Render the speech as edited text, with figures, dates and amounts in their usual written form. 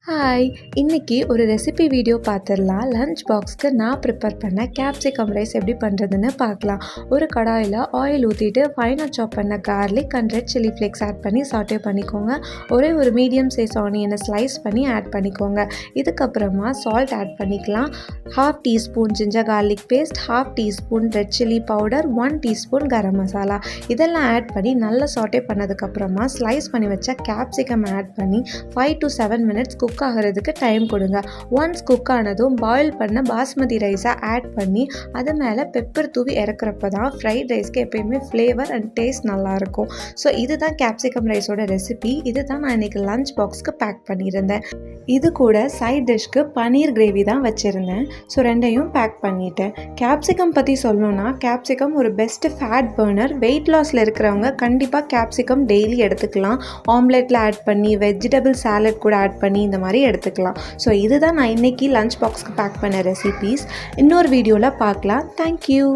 Hi! இன்னைக்கு ஒரு recipe video பார்த்துடலாம். லஞ்ச் பாக்ஸ்க்கு நான் ப்ரிப்பேர் பண்ண கேப்சிகம் ரைஸ் எப்படி பண்ணுறதுன்னு பார்க்கலாம். ஒரு கடாயில் ஆயில் ஊற்றிட்டு ஃபைனாக சாப் பண்ண garlic and red chilli flakes add பண்ணி சாட்டே பண்ணிக்கோங்க. ஒரு மீடியம் சைஸ் ஆனியனை ஸ்லைஸ் பண்ணி ஆட் பண்ணிக்கோங்க. இதுக்கப்புறமா சால்ட் ஆட் பண்ணிக்கலாம். 1/2 teaspoon ginger garlic paste, 1/2 teaspoon red chilli powder, 1 teaspoon garam masala இதெல்லாம் ஆட் பண்ணி நல்லா சாட்டே பண்ணதுக்கப்புறமா ஸ்லைஸ் பண்ணி வச்ச கேப்சிகம் ஆட் பண்ணி 5 to 7 மினிட்ஸ் குக் ஆகிறதுக்கு டைம் கொடுங்க. ஒன்ஸ் குக் ஆனதும் பாயில் பண்ண பாஸ்மதி ரைஸை ஆட் பண்ணி அது மேலே பெப்பர் தூவி இறக்குறப்ப தான் ஃப்ரைட் ரைஸ்க்கு எப்பயுமே ஃப்ளேவர் அண்ட் டேஸ்ட் நல்லாயிருக்கும். ஸோ இதுதான் கேப்சிகம் ரைஸோட ரெசிபி. இது தான் நான் இன்றைக்கி லஞ்ச் பாக்ஸ்க்கு பேக் பண்ணியிருந்தேன். இது கூட சைட் டிஷ்க்கு பன்னீர் கிரேவி தான் வச்சுருந்தேன். ஸோ ரெண்டையும் பேக் பண்ணிட்டேன். கேப்சிகம் பற்றி சொல்லணும்னா கேப்சிகம் ஒரு பெஸ்ட்டு ஃபேட் பர்னர். வெயிட் லாஸில் இருக்கிறவங்க கண்டிப்பாக கேப்சிகம் டெய்லி எடுத்துக்கலாம். ஆம்லெட்டில் ஆட் பண்ணி, வெஜிடபிள் சாலட் கூட ஆட் பண்ணி இந்த மாதிரி எடுத்துக்கலாம். ஸோ இதுதான் நான் இன்றைக்கி லஞ்ச் பாக்ஸ்க்கு பேக் பண்ண ரெசிபீஸ். இன்னொரு வீடியோவில் பார்க்கலாம். தேங்க்யூ.